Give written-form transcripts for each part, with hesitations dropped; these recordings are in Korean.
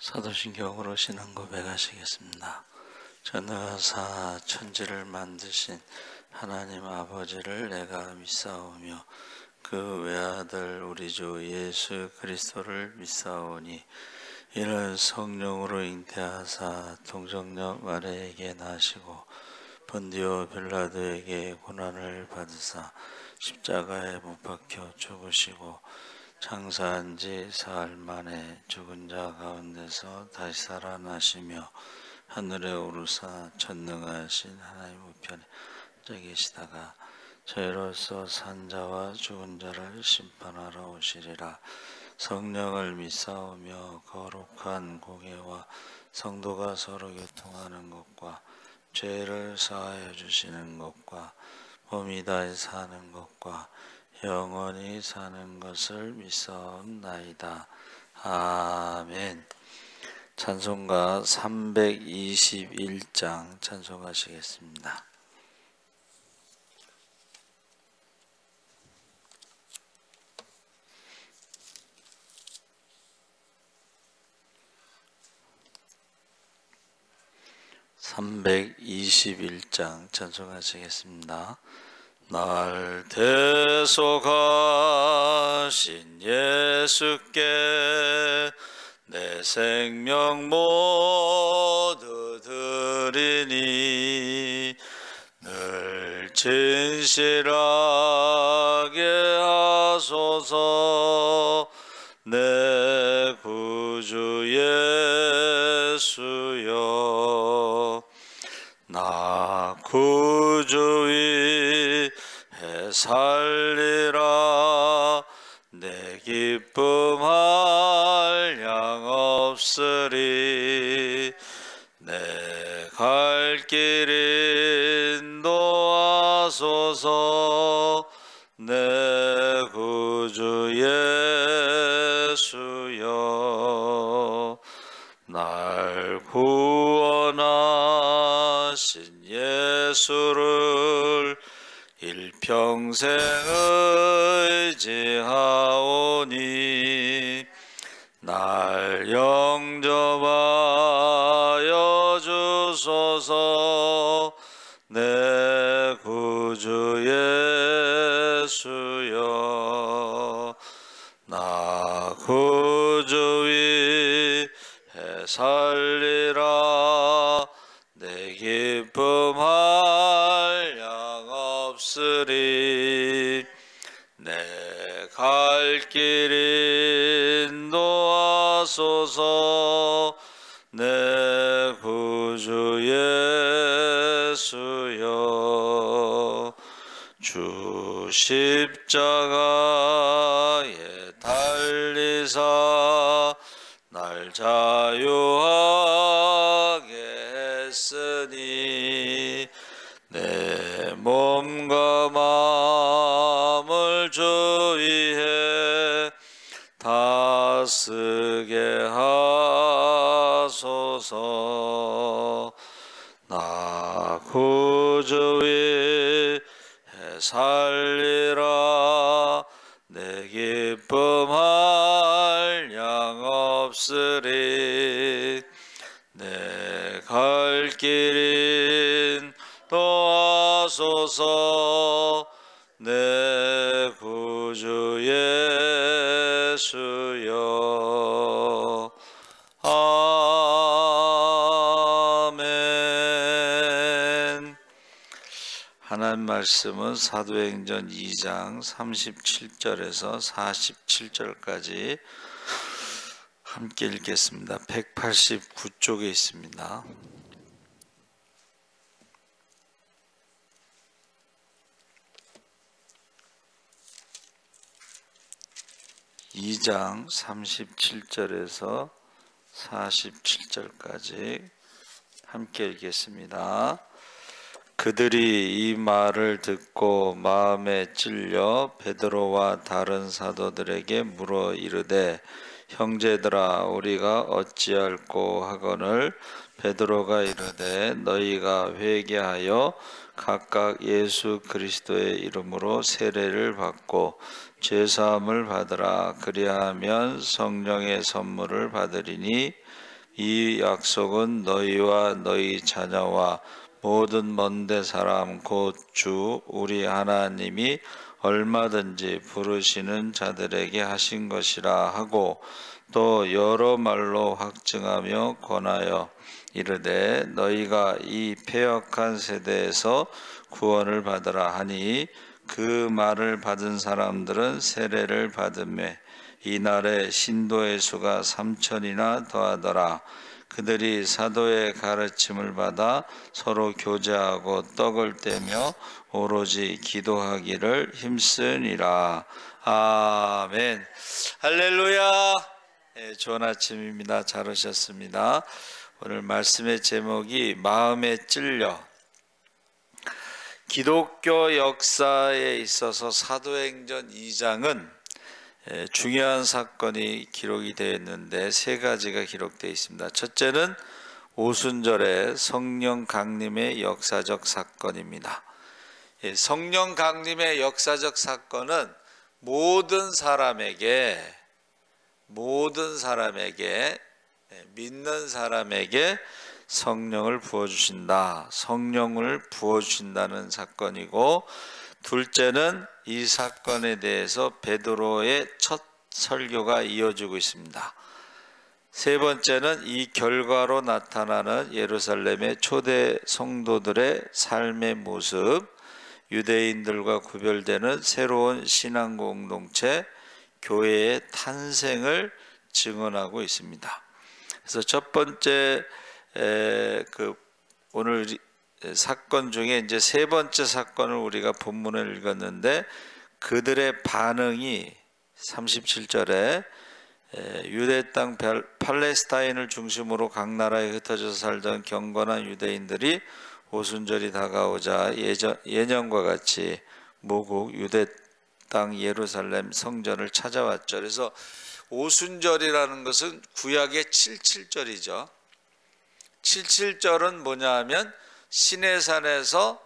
사도신경으로 신앙 고백하시겠습니다. 전능하사 천지를 만드신 하나님 아버지를 내가 믿사오며 그 외아들 우리 주 예수 그리스도를 믿사오니 이는 성령으로 잉태하사 동정녀 마리아에게 나시고 본디오 빌라도에게 고난을 받으사 십자가에 못 박혀 죽으시고 장사한 지 사흘 만에 죽은 자 가운데서 다시 살아나시며 하늘에 오르사 전능하신 하나님 우편에 앉아 계시다가 저희로서 산 자와 죽은 자를 심판하러 오시리라. 성령을 믿사오며 거룩한 공예와 성도가 서로 교통하는 것과 죄를 사하여 주시는 것과 몸이 다해 사는 것과 영원히 사는 것을 믿사옵나이다. 아멘. 찬송가 321장 찬송하시겠습니다. (321장) 찬송하시겠습니다. 날 대속하신 예수께 내 생명 모두 드리니 늘 진실하게 하소서. 내 구주 예수여, 나 구주 위해 살리라. 내 기쁨 한량 없으리. 내 갈 길 인도하소서. 내 구주 예수여, 날 구원하신 예수를 일평생 의지하오니 날 영접하여 주소서. 내 구주 예수여, 나 구주 위해 살리라. 내 기쁨 한량 없으리. 내 갈 길 인도하소서. 내 구주 예수여, 주 십자가에 달리사 날 자유하게 했으니 내 몸과 마음을 주 위해 다스게 하소서. 나 구주 위해 살리라. 내 기쁨 한량 없으리. 내 갈 길 인도하소서. 내 구주 예수여, 아멘. 하나님 말씀은 사도행전 2장 37절에서 47절까지 함께 읽겠습니다. 189쪽에 있습니다. 2장 37절에서 47절까지 함께 읽겠습니다. 그들이 이 말을 듣고 마음에 찔려 베드로와 다른 사도들에게 물어 이르되, 형제들아, 우리가 어찌할꼬 하거늘. 베드로가 이르되, 너희가 회개하여 각각 예수 그리스도의 이름으로 세례를 받고 죄사함을 받으라. 그리하면 성령의 선물을 받으리니 이 약속은 너희와 너희 자녀와 모든 먼데 사람 곧 주 우리 하나님이 얼마든지 부르시는 자들에게 하신 것이라 하고 또 여러 말로 확증하며 권하여 이르되 너희가 이 패역한 세대에서 구원을 받으라 하니 그 말을 받은 사람들은 세례를 받으매 이날에 신도의 수가 3,000이나 더하더라. 그들이 사도의 가르침을 받아 서로 교제하고 떡을 떼며 오로지 기도하기를 힘쓰니라. 아멘. 할렐루야. 네, 좋은 아침입니다. 잘 오셨습니다. 오늘 말씀의 제목이 마음에 찔려. 기독교 역사에 있어서 사도행전 2장은 중요한 사건이 기록이 되어 있는데 세 가지가 기록되어 있습니다. 첫째는 오순절의 성령 강림의 역사적 사건입니다. 성령 강림의 역사적 사건은 모든 사람에게 믿는 사람에게 성령을 부어주신다. 성령을 부어주신다는 사건이고, 둘째는 이 사건에 대해서 베드로의 첫 설교가 이어지고 있습니다. 세 번째는 이 결과로 나타나는 예루살렘의 초대 성도들의 삶의 모습, 유대인들과 구별되는 새로운 신앙 공동체, 교회의 탄생을 증언하고 있습니다. 그래서 첫 번째 오늘 사건 중에 이제 세 번째 사건을 우리가 본문을 읽었는데, 그들의 반응이 37절에 유대 땅 팔레스타인을 중심으로 각 나라에 흩어져 살던 경건한 유대인들이 오순절이 다가오자 예년과 같이 모국 유대 땅 예루살렘 성전을 찾아왔죠. 그래서 오순절이라는 것은 구약의 77절이죠. 77절은 뭐냐 하면 시내산에서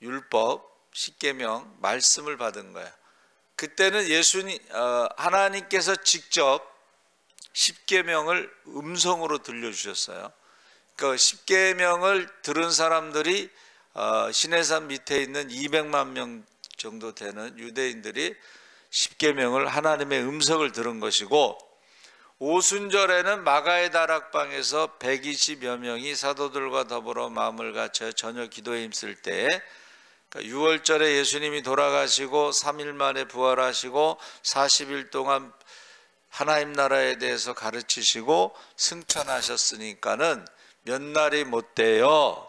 율법, 십계명, 말씀을 받은 거예요. 그때는 하나님께서 직접 십계명을 음성으로 들려주셨어요. 그 십계명을 들은 사람들이 시내산 밑에 있는 200만 명 정도 되는 유대인들이 십계명을 하나님의 음성을 들은 것이고, 오순절에는 마가의 다락방에서 120여 명이 사도들과 더불어 마음을 갖춰 저녁 기도에 힘쓸 때에, 그러니까 6월절에 예수님이 돌아가시고 3일 만에 부활하시고 40일 동안 하나님 나라에 대해서 가르치시고 승천하셨으니까는 몇 날이 못 돼요.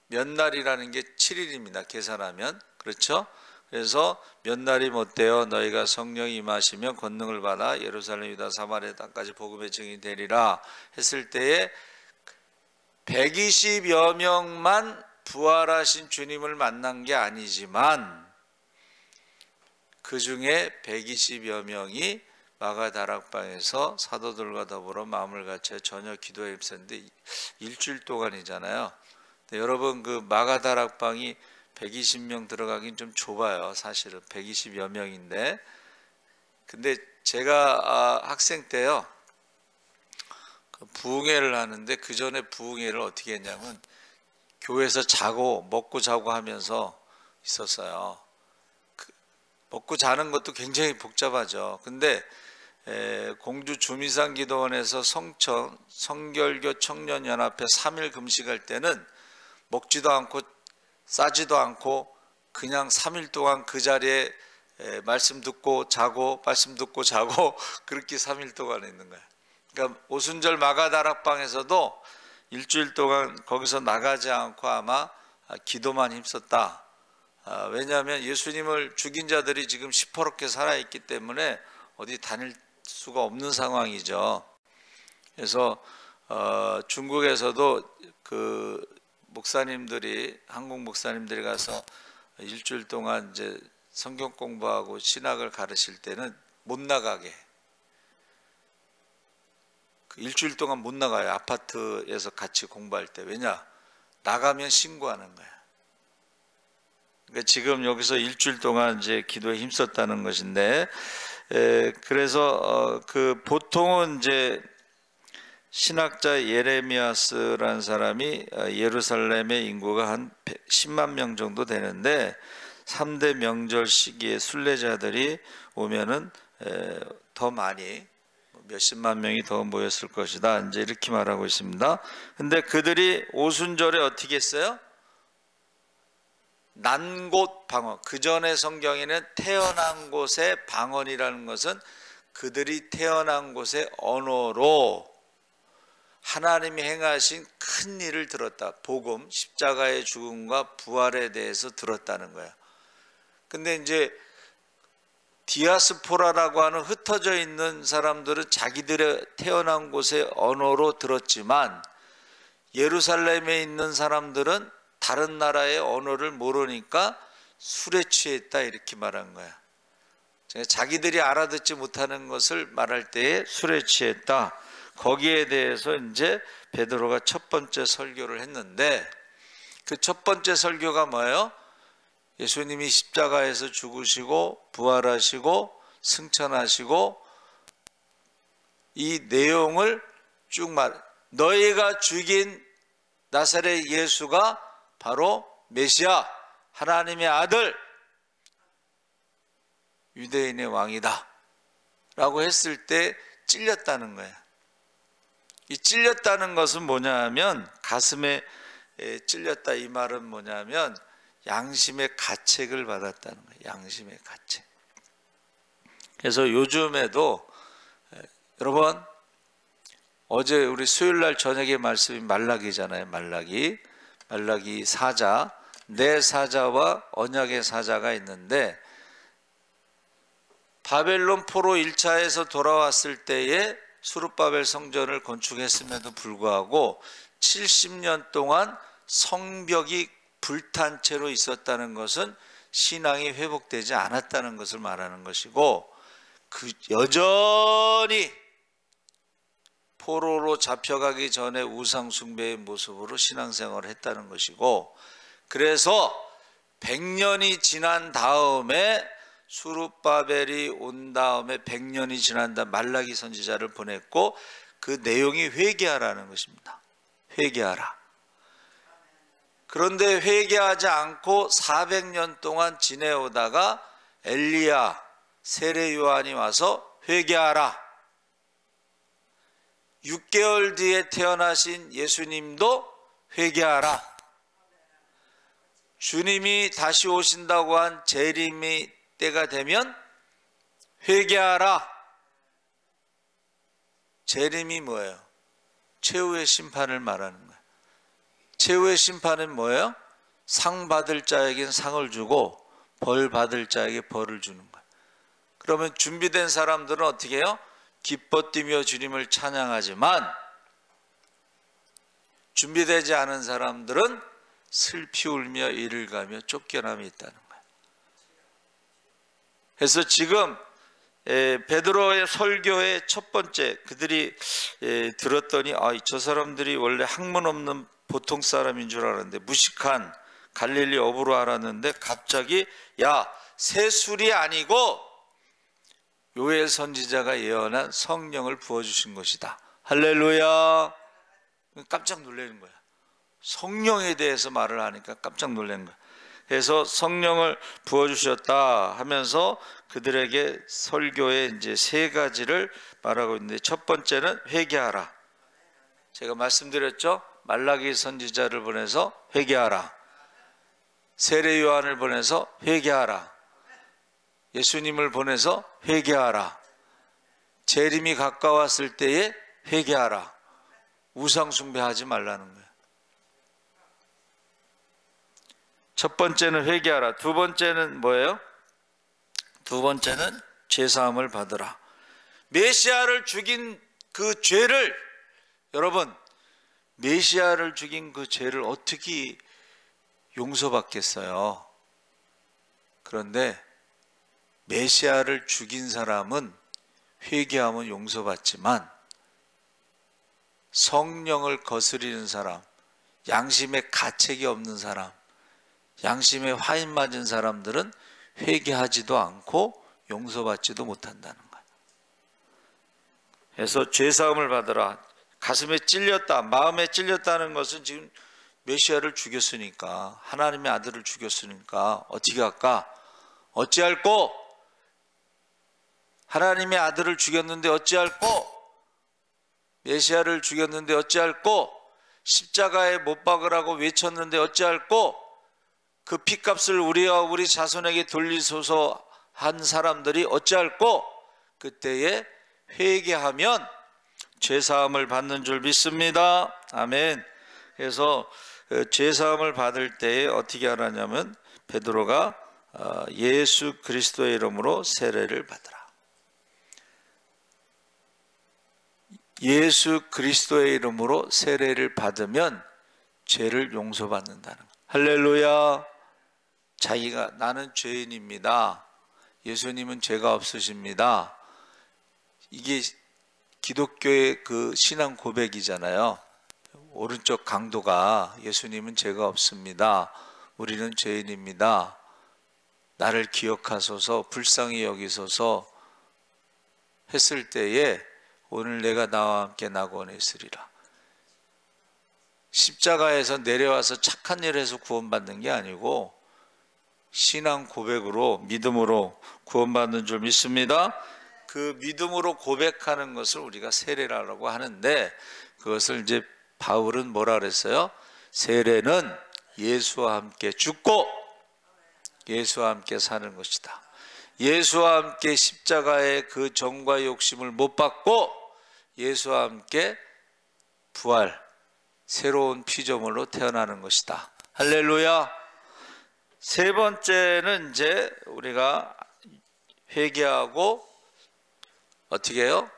몇 날이라는 게 7일입니다. 계산하면. 그렇죠? 그래서 몇 날이 못 되어 너희가 성령이 임하시면 권능을 받아 예루살렘 유다 사마리아 땅까지 복음의 증인이 되리라 했을 때에 120여 명만 부활하신 주님을 만난 게 아니지만 그 중에 120여 명이 마가 다락방에서 사도들과 더불어 마음을 갖춰 저녁 기도에 힘썼는데 일주일 동안이잖아요. 여러분, 그 마가 다락방이 120명 들어가긴 좀 좁아요. 사실은 120여 명인데, 근데 제가 학생 때요, 그 부흥회를 하는데 그 전에 부흥회를 어떻게 했냐면 교회에서 먹고 자고 하면서 있었어요. 먹고 자는 것도 굉장히 복잡하죠. 근데 공주 주미산 기도원에서 성결교 청년연합회 3일 금식할 때는 먹지도 않고 싸지도 않고 그냥 3일 동안 그 자리에 말씀 듣고 자고 말씀 듣고 자고 그렇게 3일 동안 있는 거예요. 그러니까 오순절 마가 다락방에서도 일주일 동안 거기서 나가지 않고 아마 기도만 힘썼다. 왜냐하면 예수님을 죽인 자들이 지금 시퍼렇게 살아있기 때문에 어디 다닐 수가 없는 상황이죠. 그래서 중국에서도 그 한국 목사님들이 가서 일주일 동안 이제 성경 공부하고 신학을 가르칠 때는 못 나가게, 일주일 동안 못 나가요. 아파트에서 같이 공부할 때. 왜냐? 나가면 신고하는 거야. 그러니까 지금 여기서 일주일 동안 이제 기도에 힘썼다는 것인데, 그래서 그 보통은 이제 신학자 예레미야스라는 사람이 예루살렘의 인구가 한 10만 명 정도 되는데 3대 명절 시기에 순례자들이 오면은 더 많이 몇십만 명이 더 모였을 것이다. 이제 이렇게 말하고 있습니다. 근데 그들이 오순절에 어떻게 했어요? 난 곳 방언. 그 전에 성경에는 태어난 곳의 방언이라는 것은 그들이 태어난 곳의 언어로 하나님이 행하신 큰 일을 들었다. 복음, 십자가의 죽음과 부활에 대해서 들었다는 거야. 근데 이제 디아스포라라고 하는 흩어져 있는 사람들은 자기들의 태어난 곳의 언어로 들었지만 예루살렘에 있는 사람들은 다른 나라의 언어를 모르니까 술에 취했다 이렇게 말한 거야. 자기들이 알아듣지 못하는 것을 말할 때에 술에 취했다. 거기에 대해서 이제 베드로가 첫 번째 설교를 했는데 그 첫 번째 설교가 뭐예요? 예수님이 십자가에서 죽으시고 부활하시고 승천하시고 이 내용을 쭉 너희가 죽인 나사렛 예수가 바로 메시아 하나님의 아들 유대인의 왕이다 라고 했을 때 찔렸다는 거예요. 이 찔렸다는 것은 뭐냐 하면 가슴에 찔렸다 이 말은 뭐냐면 양심의 가책을 받았다는 거예요. 양심의 가책. 그래서 요즘에도 여러분 어제 우리 수요일날 저녁에 말씀이 말라기잖아요. 말라기 4자 내 사자와 언약의 사자가 있는데 바벨론 포로 1차에서 돌아왔을 때에 수룹바벨 성전을 건축했음에도 불구하고 70년 동안 성벽이 불탄 채로 있었다는 것은 신앙이 회복되지 않았다는 것을 말하는 것이고 그 여전히 포로로 잡혀가기 전에 우상 숭배의 모습으로 신앙생활을 했다는 것이고 그래서 100년이 지난 다음에 수룹바벨이 온 다음에 100년이 지난 다음 말라기 선지자를 보냈고 그 내용이 회개하라는 것입니다. 회개하라. 그런데 회개하지 않고 400년 동안 지내오다가 엘리야, 세례 요한이 와서 회개하라. 6개월 뒤에 태어나신 예수님도 회개하라. 주님이 다시 오신다고 한 재림이 때가 되면 회개하라. 재림이 뭐예요? 최후의 심판을 말하는 거예요. 최후의 심판은 뭐예요? 상 받을 자에겐 상을 주고 벌 받을 자에게 벌을 주는 거예요. 그러면 준비된 사람들은 어떻게 해요? 기뻐 뛰며 주님을 찬양하지만 준비되지 않은 사람들은 슬피 울며 이를 가며 쫓겨남이 있다는 거예요. 그래서 지금 베드로의 설교의 첫 번째 그들이 들었더니 저 사람들이 원래 학문 없는 보통 사람인 줄 알았는데 무식한 갈릴리 어부로 알았는데 갑자기 세술이 아니고 요엘 선지자가 예언한 성령을 부어주신 것이다. 할렐루야. 깜짝 놀라는 거야. 성령에 대해서 말을 하니까 깜짝 놀라는 거야. 그래서 성령을 부어주셨다 하면서 그들에게 설교의 이제 3가지를 말하고 있는데 첫 번째는 회개하라. 제가 말씀드렸죠. 말라기 선지자를 보내서 회개하라. 세례 요한을 보내서 회개하라. 예수님을 보내서 회개하라. 재림이 가까웠을 때에 회개하라. 우상 숭배하지 말라는 거예요. 첫 번째는 회개하라. 두 번째는 뭐예요? 두 번째는 죄사함을 받으라. 메시아를 죽인 그 죄를 여러분 메시아를 죽인 그 죄를 어떻게 용서받겠어요? 그런데 메시아를 죽인 사람은 회개하면 용서받지만 성령을 거스리는 사람, 양심에 가책이 없는 사람, 양심에 화인 맞은 사람들은 회개하지도 않고 용서받지도 못한다는 거예요. 그래서 죄사함을 받으라. 가슴에 찔렸다, 마음에 찔렸다는 것은 지금 메시아를 죽였으니까, 하나님의 아들을 죽였으니까 어떻게 할까? 어찌할꼬? 하나님의 아들을 죽였는데 어찌할꼬? 메시아를 죽였는데 어찌할꼬? 십자가에 못 박으라고 외쳤는데 어찌할꼬? 그 핏값을 우리와 우리 자손에게 돌리소서 한 사람들이 어찌할꼬? 그때에 회개하면 죄사함을 받는 줄 믿습니다. 아멘. 그래서 죄사함을 받을 때에 어떻게 하라냐면 베드로가 예수 그리스도의 이름으로 세례를 받으라. 예수 그리스도의 이름으로 세례를 받으면 죄를 용서받는다는 것. 할렐루야. 자기가 나는 죄인입니다. 예수님은 죄가 없으십니다. 이게 기독교의 그 신앙 고백이잖아요. 오른쪽 강도가 예수님은 죄가 없습니다. 우리는 죄인입니다. 나를 기억하소서, 불쌍히 여기소서 했을 때에 오늘 내가 나와 함께 낙원에 있으리라. 십자가에서 내려와서 착한 일을 해서 구원받는 게 아니고 신앙 고백으로, 믿음으로 구원받는 줄 믿습니다. 그 믿음으로 고백하는 것을 우리가 세례라고 하는데, 그것을 이제 바울은 뭐라 그랬어요? 세례는 예수와 함께 죽고 예수와 함께 사는 것이다. 예수와 함께 십자가의 그 정과 욕심을 못 받고 예수와 함께 부활, 새로운 피조물로 태어나는 것이다. 할렐루야. 세 번째는 이제 우리가 회개하고 어떻게 해요?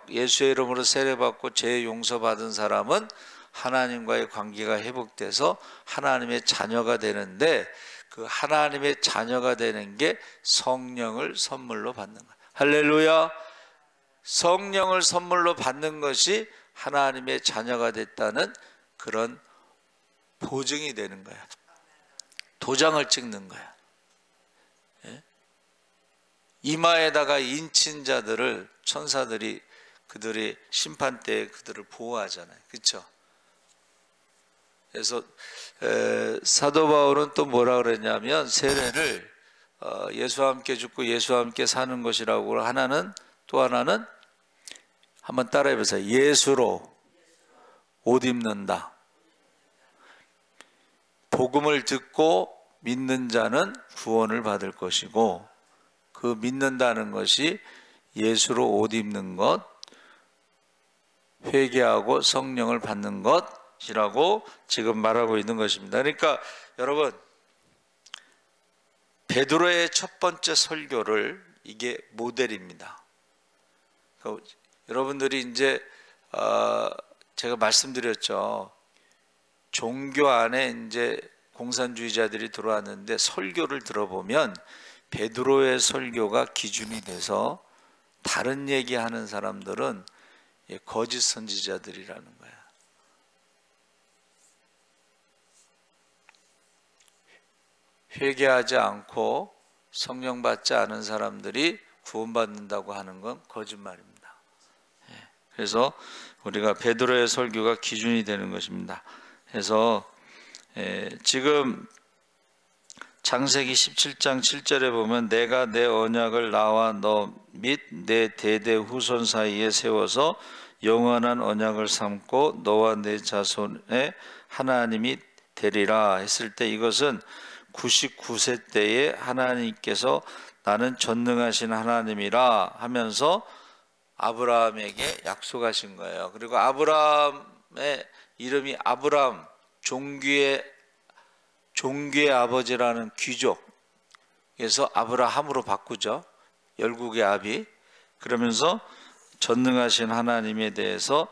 예수의 이름으로 세례받고 죄 용서받은 사람은 하나님과의 관계가 회복돼서 하나님의 자녀가 되는데, 그 하나님의 자녀가 되는 게 성령을 선물로 받는 거예요. 할렐루야. 성령을 선물로 받는 것이 하나님의 자녀가 됐다는 그런 보증이 되는 거야. 도장을 찍는 거야. 이마에다가 인친 자들을 천사들이 그들의 심판 때에 그들을 보호하잖아요. 그렇죠? 그래서 사도 바울은 또 뭐라 그랬냐면 세례를 예수와 함께 죽고 예수와 함께 사는 것이라고, 하나는 또 하나는 한번 따라해 보세요. 예수로 옷 입는다. 복음을 듣고 믿는 자는 구원을 받을 것이고, 그 믿는다는 것이 예수로 옷 입는 것, 회개하고 성령을 받는 것이라고 지금 말하고 있는 것입니다. 그러니까 여러분, 베드로의 첫 번째 설교를, 이게 모델입니다. 그러니까 여러분들이 이제 제가 말씀드렸죠. 종교 안에 이제 공산주의자들이 들어왔는데 설교를 들어보면 베드로의 설교가 기준이 돼서 다른 얘기하는 사람들은 거짓 선지자들이라는 거야. 회개하지 않고 성령 받지 않은 사람들이 구원받는다고 하는 건 거짓말입니다. 그래서 우리가 베드로의 설교가 기준이 되는 것입니다. 그래서 지금 창세기 17장 7절에 보면 내가 내 언약을 나와 너 및 내 대대 후손 사이에 세워서 영원한 언약을 삼고 너와 내 자손의 하나님이 되리라 했을 때, 이것은 99세 때에 하나님께서 나는 전능하신 하나님이라 하면서 아브라함에게 약속하신 거예요. 그리고 아브라함의 이름이 아브라함, 종귀의 아버지라는 귀족에서 아브라함으로 바꾸죠. 열국의 아비. 그러면서 전능하신 하나님에 대해서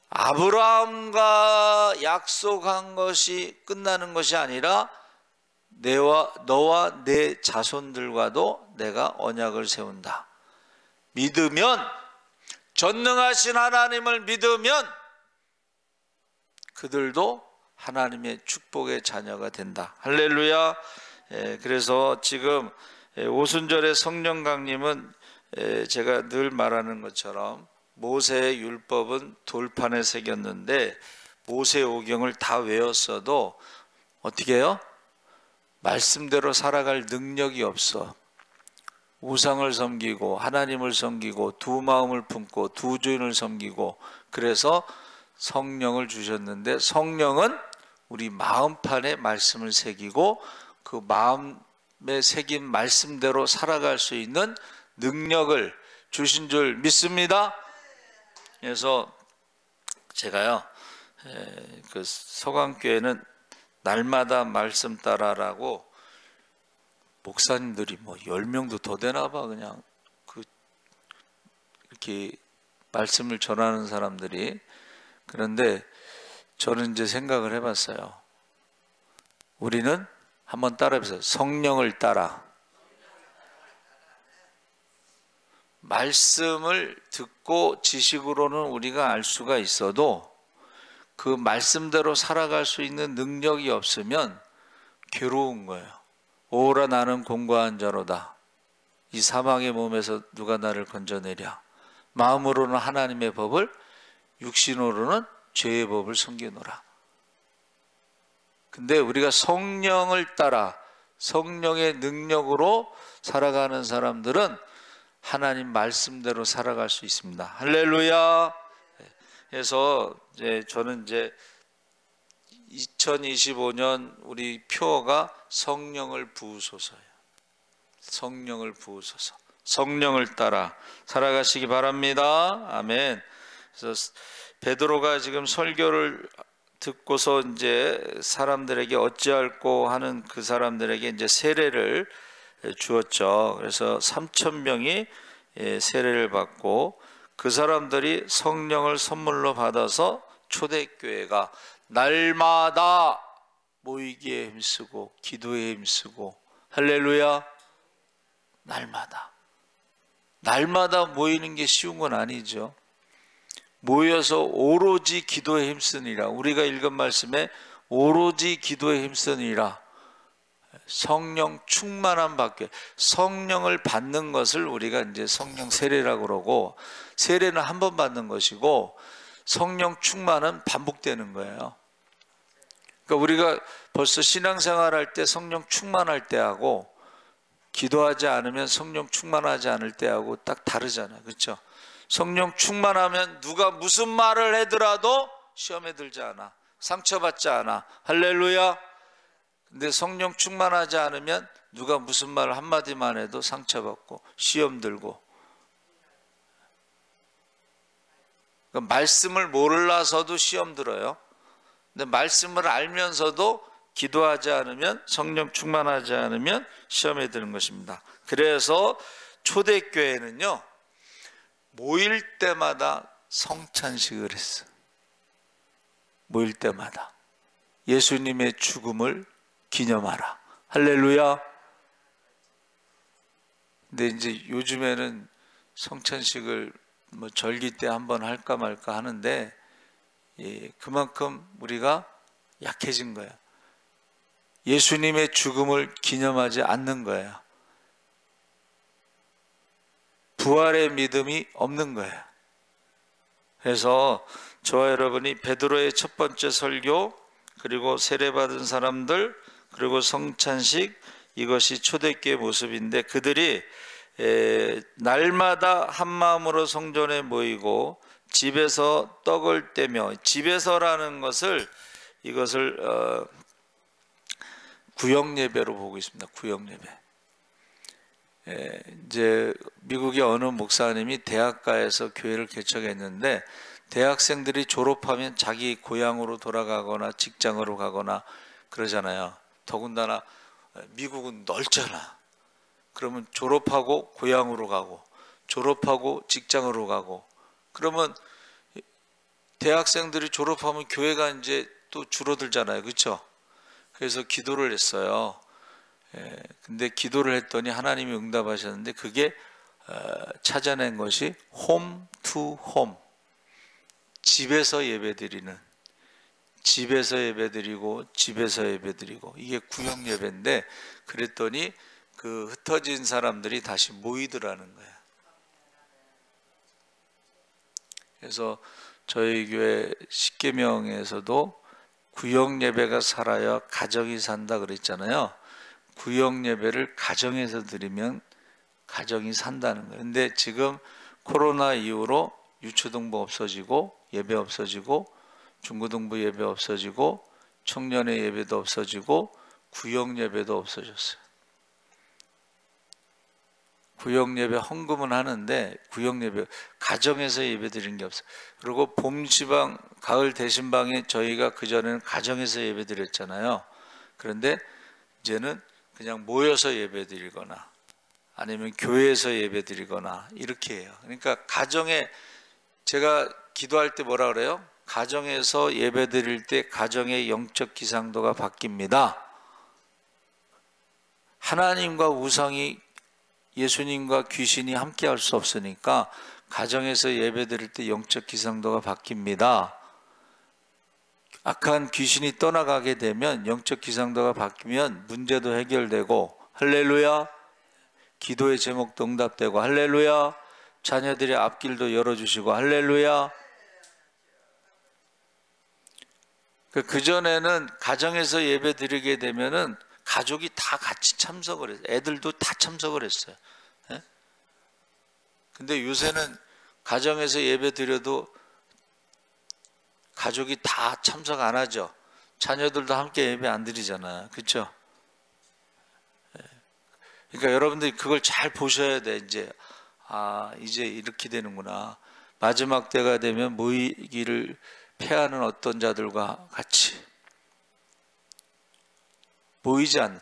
아브라함과 약속한 것이 끝나는 것이 아니라 너와 내 자손들과도 내가 언약을 세운다. 믿으면, 전능하신 하나님을 믿으면 그들도 하나님의 축복의 자녀가 된다. 할렐루야. 그래서 지금 오순절의 성령 강림은 제가 늘 말하는 것처럼 모세의 율법은 돌판에 새겼는데 모세오경을 다 외웠어도 어떻게 해요? 말씀대로 살아갈 능력이 없어. 우상을 섬기고 하나님을 섬기고 두 마음을 품고 두 주인을 섬기고, 그래서 성령을 주셨는데 성령은 우리 마음판에 말씀을 새기고 그 마음에 새긴 말씀대로 살아갈 수 있는 능력을 주신 줄 믿습니다. 그래서 제가요, 그 서강교회는 날마다 말씀 따라라고 목사님들이 뭐 10명도 더 되나 봐. 그냥 이렇게 말씀을 전하는 사람들이. 그런데 저는 이제 생각을 해봤어요. 우리는 한번 따라해보세요. 성령을 따라. 말씀을 듣고 지식으로는 우리가 알 수가 있어도 그 말씀대로 살아갈 수 있는 능력이 없으면 괴로운 거예요. 오라 나는 공고한 자로다. 이 사망의 몸에서 누가 나를 건져내랴. 마음으로는 하나님의 법을, 육신으로는 죄의 법을 섬기노라. 근데 우리가 성령을 따라 성령의 능력으로 살아가는 사람들은 하나님 말씀대로 살아갈 수 있습니다. 할렐루야. 그래서 저는 2025년 우리 표어가 성령을 부으소서예요. 성령을 부으소서. 성령을 따라 살아가시기 바랍니다. 아멘. 그래서 베드로가 지금 설교를 듣고서 이제 사람들에게 어찌할꼬 하는 그 사람들에게 이제 세례를 주었죠. 그래서 3,000명이 세례를 받고 그 사람들이 성령을 선물로 받아서 초대교회가 날마다 모이기에 힘쓰고 기도에 힘쓰고, 할렐루야. 날마다 모이는 게 쉬운 건 아니죠. 모여서 오로지 기도에 힘쓰니라. 우리가 읽은 말씀에 오로지 기도에 힘쓰니라. 성령 충만함 받게, 성령을 받는 것을 우리가 이제 성령 세례라고 그러고, 세례는 한 번 받는 것이고 성령 충만은 반복되는 거예요. 그러니까 우리가 벌써 신앙생활 할 때 성령 충만할 때하고 기도하지 않으면 성령 충만하지 않을 때하고 딱 다르잖아요. 그렇죠? 성령 충만하면 누가 무슨 말을 하더라도 시험에 들지 않아. 상처받지 않아. 할렐루야. 근데 성령 충만하지 않으면 누가 무슨 말 한마디만 해도 상처받고 시험 들고. 그러니까 말씀을 몰라서도 시험 들어요. 근데 말씀을 알면서도 기도하지 않으면, 성령 충만하지 않으면 시험에 드는 것입니다. 그래서 초대교회는요, 모일 때마다 성찬식을 했어요. 모일 때마다 예수님의 죽음을 기념하라. 할렐루야. 근데 이제 요즘에는 성찬식을 뭐 절기 때 한번 할까 말까 하는데, 그만큼 우리가 약해진 거예요. 예수님의 죽음을 기념하지 않는 거예요. 부활의 믿음이 없는 거예요. 그래서 저와 여러분이 베드로의 첫 번째 설교, 그리고 세례받은 사람들, 그리고 성찬식, 이것이 초대교회의 모습인데, 그들이 날마다 한 마음으로 성전에 모이고 집에서 떡을 떼며, 집에서라는 것을, 이것을 구역예배로 보고 있습니다. 구역예배. 이제 미국의 어느 목사님이 대학가에서 교회를 개척했는데, 대학생들이 졸업하면 자기 고향으로 돌아가거나 직장으로 가거나 그러잖아요. 더군다나 미국은 넓잖아. 그러면 졸업하고 고향으로 가고, 졸업하고 직장으로 가고, 그러면 대학생들이 졸업하면 교회가 이제 또 줄어들잖아요. 그렇죠? 그래서 기도를 했어요. 근데 기도를 했더니 하나님이 응답하셨는데, 그게 찾아낸 것이 홈 투 홈, 집에서 예배드리는, 집에서 예배드리고 집에서 예배드리고, 이게 구역 예배인데, 그랬더니 그 흩어진 사람들이 다시 모이더라는 거예요. 그래서 저희 교회 십계명에서도 구역 예배가 살아야 가정이 산다 그랬잖아요. 구역 예배를 가정에서 드리면 가정이 산다는 거예요. 근데 지금 코로나 이후로 유초등부 없어지고 예배 없어지고 중고등부 예배 없어지고 청년의 예배도 없어지고 구역 예배도 없어졌어요. 구역 예배 헌금은 하는데 구역 예배 가정에서 예배 드리는 게 없어요. 그리고 봄 지방 가을 대신방에 저희가 그전에는 가정에서 예배 드렸잖아요. 그런데 이제는 그냥 모여서 예배 드리거나 아니면 교회에서 예배 드리거나 이렇게 해요. 그러니까 가정에 제가 기도할 때 뭐라 그래요? 가정에서 예배 드릴 때 가정의 영적 기상도가 바뀝니다. 하나님과 우상이 예수님과 귀신이 함께 할 수 없으니까 가정에서 예배 드릴 때 영적 기상도가 바뀝니다. 악한 귀신이 떠나가게 되면 영적 기상도가 바뀌면 문제도 해결되고 할렐루야, 기도의 제목도 응답되고 할렐루야, 자녀들의 앞길도 열어주시고 할렐루야. 그전에는 가정에서 예배 드리게 되면은 가족이 다 같이 참석을 했어요. 애들도 다 참석을 했어요. 예? 근데 요새는 가정에서 예배 드려도 가족이 다 참석 안 하죠. 자녀들도 함께 예배 안 드리잖아요. 그렇죠? 예. 그러니까 여러분들이 그걸 잘 보셔야 돼. 이제 이렇게 되는구나. 마지막 때가 되면 모이기를 패하는 어떤 자들과 같이 보이지 않는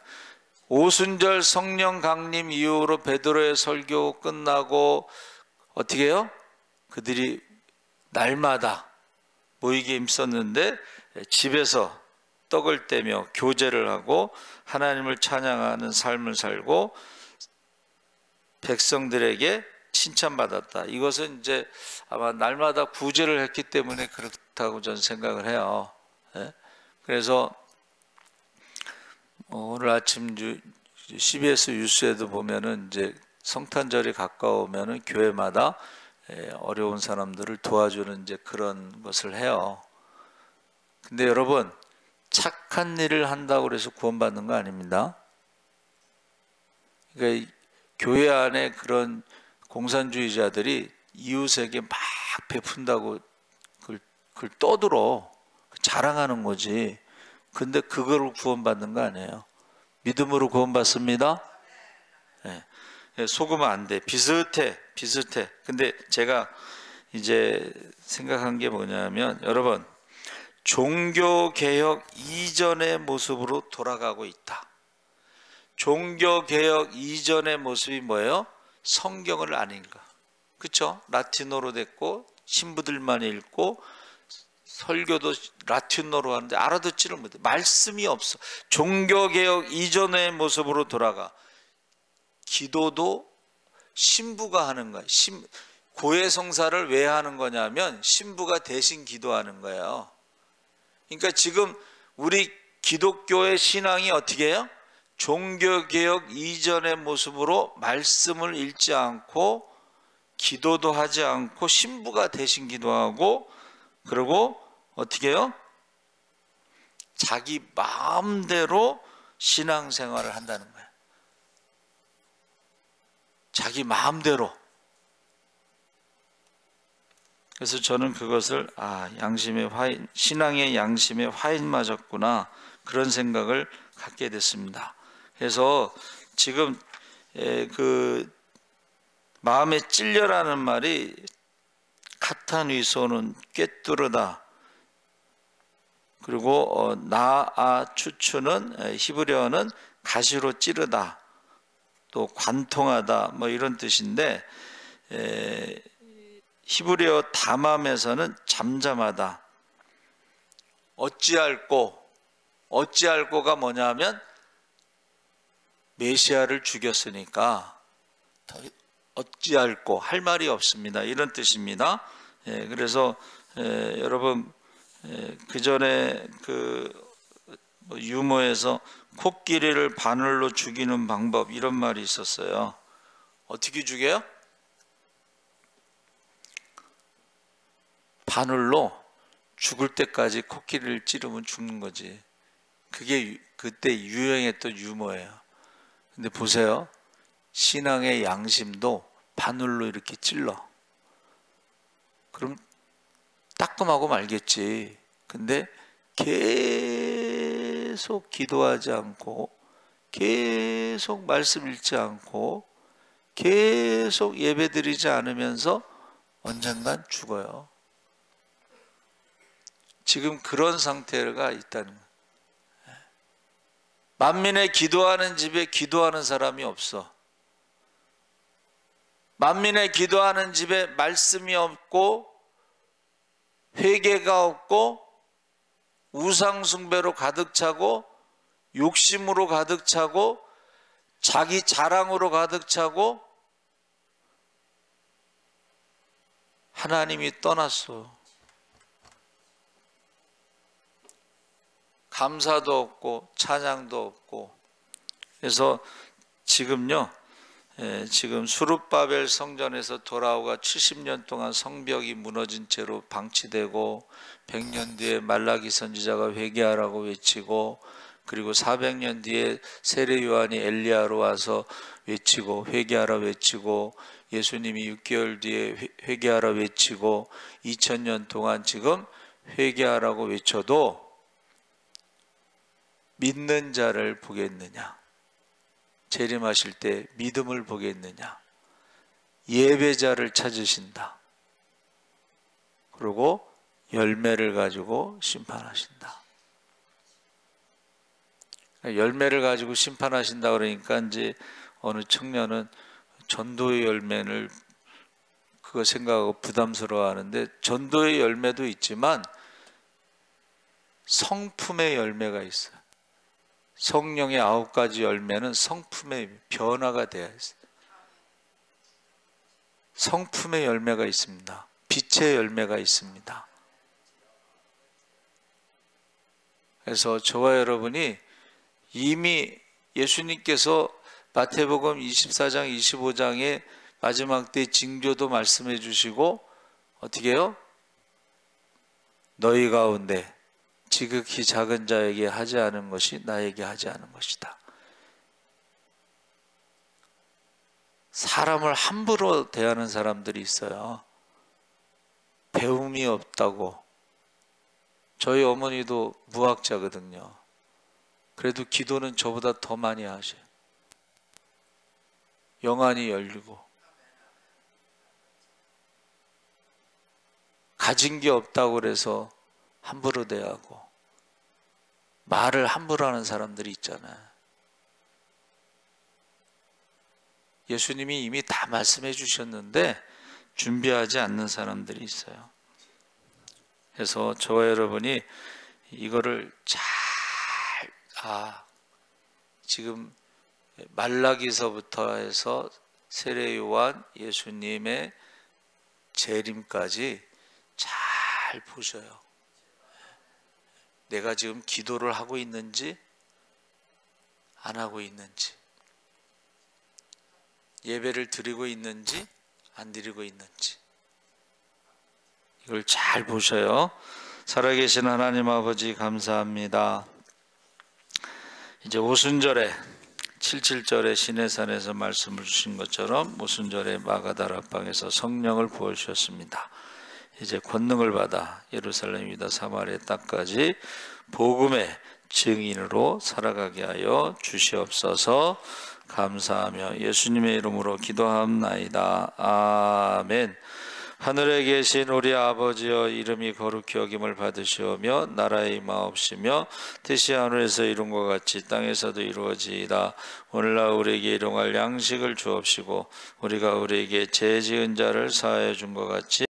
오순절 성령 강림 이후로 베드로의 설교 끝나고 어떻게 해요? 그들이 날마다 모이게 힘썼는데 집에서 떡을 떼며 교제를 하고 하나님을 찬양하는 삶을 살고 백성들에게 칭찬받았다. 이것은 이제 아마 날마다 구제를 했기 때문에 그렇다고 저는 생각을 해요. 그래서 오늘 아침 CBS 뉴스에도 보면은 이제 성탄절이 가까우면은 교회마다 어려운 사람들을 도와주는 이제 그런 것을 해요. 근데 여러분, 착한 일을 한다고 해서 구원받는 거 아닙니다. 그러니까 교회 안에 그런 공산주의자들이 이웃에게 막 베푼다고 그걸 떠들어 자랑하는 거지. 근데 그거로 구원받는 거 아니에요. 믿음으로 구원받습니다. 네. 속으면 안 돼. 비슷해. 근데 제가 이제 생각한 게 뭐냐면 여러분, 종교개혁 이전의 모습으로 돌아가고 있다. 종교개혁 이전의 모습이 뭐예요? 성경을 안 읽어. 그렇죠? 라틴어로 됐고 신부들만 읽고 설교도 라틴어로 하는데 알아듣지를 못해. 말씀이 없어. 종교개혁 이전의 모습으로 돌아가. 기도도 신부가 하는 거야. 고해성사를 왜 하는 거냐면 신부가 대신 기도하는 거예요. 그러니까 지금 우리 기독교의 신앙이 어떻게 해요? 종교개혁 이전의 모습으로 말씀을 읽지 않고 기도도 하지 않고 신부가 대신 기도하고 그리고 어떻게 해요? 자기 마음대로 신앙생활을 한다는 거예요. 자기 마음대로. 그래서 저는 그것을 신앙의 양심에 화인 맞았구나 그런 생각을 갖게 됐습니다. 그래서 지금 그 마음에 찔려라는 말이 카타뉘소는 꿰뚫으다. 그리고 추추는 히브리어는 가시로 찌르다. 또 관통하다 뭐 이런 뜻인데 히브리어 담함에서는 잠잠하다. 어찌할꼬가 뭐냐면 메시아를 죽였으니까 어찌할꼬 할 말이 없습니다. 이런 뜻입니다. 그래서 여러분 그 전에 유머에서 코끼리를 바늘로 죽이는 방법 이런 말이 있었어요. 어떻게 죽여요? 바늘로 죽을 때까지 코끼리를 찌르면 죽는 거지. 그게 그때 유행했던 유머예요. 근데 보세요. 신앙의 양심도 바늘로 이렇게 찔러. 그럼 따끔하고 말겠지. 근데 계속 기도하지 않고, 계속 말씀 읽지 않고, 계속 예배드리지 않으면서 언젠간 죽어요. 지금 그런 상태가 있다는 거예요. 만민의 기도하는 집에 기도하는 사람이 없어. 만민의 기도하는 집에 말씀이 없고, 회개가 없고, 우상숭배로 가득 차고, 욕심으로 가득 차고, 자기 자랑으로 가득 차고, 하나님이 떠났어. 감사도 없고 찬양도 없고. 그래서 지금요, 지금 수룹바벨 성전에서 돌아오가 70년 동안 성벽이 무너진 채로 방치되고, 100년 뒤에 말라기 선지자가 회개하라고 외치고, 그리고 400년 뒤에 세례 요한이 엘리야로 와서 외치고, 회개하라 외치고, 예수님이 6개월 뒤에 회개하라 외치고, 2000년 동안 지금 회개하라고 외쳐도 믿는 자를 보겠느냐? 재림하실 때 믿음을 보겠느냐? 예배자를 찾으신다. 그리고 열매를 가지고 심판하신다. 열매를 가지고 심판하신다 그러니까 이제 어느 청년은 전도의 열매를 그거 생각하고 부담스러워하는데, 전도의 열매도 있지만 성품의 열매가 있어요. 성령의 9가지 열매는 성품의 변화가 되어야 있어요. 성품의 열매가 있습니다. 빛의 열매가 있습니다. 그래서 저와 여러분이 이미 예수님께서 마태복음 24장 25장에 마지막 때 징조도 말씀해 주시고, 어떻게 해요? 너희 가운데 지극히 작은 자에게 하지 않은 것이 나에게 하지 않은 것이다. 사람을 함부로 대하는 사람들이 있어요. 배움이 없다고. 저희 어머니도 무학자거든요. 그래도 기도는 저보다 더 많이 하셔요. 영안이 열리고. 가진 게 없다고 그래서 함부로 대하고, 말을 함부로 하는 사람들이 있잖아요. 예수님이 이미 다 말씀해 주셨는데 준비하지 않는 사람들이 있어요. 그래서 저와 여러분이 이거를 잘, 지금 말라기서부터 해서 세례 요한, 예수님의 재림까지 잘 보셔요. 내가 지금 기도를 하고 있는지 안 하고 있는지, 예배를 드리고 있는지 안 드리고 있는지, 이걸 잘 보셔요. 살아계신 하나님 아버지 감사합니다. 이제 오순절에 77절에 시내산에서 말씀을 주신 것처럼 오순절에 마가다락방에서 성령을 부어주셨습니다. 이제 권능을 받아 예루살렘, 유다, 사마리아 땅까지 복음의 증인으로 살아가게 하여 주시옵소서. 감사하며 예수님의 이름으로 기도합나이다. 아멘. 하늘에 계신 우리 아버지여, 이름이 거룩히 여김을 받으시오며 나라의 임하옵시며 뜻이 하늘에서 이룬 것 같이 땅에서도 이루어지이다. 오늘날 우리에게 일용할 양식을 주옵시고 우리가 우리에게 죄 지은 자를 사하여 준 것 같이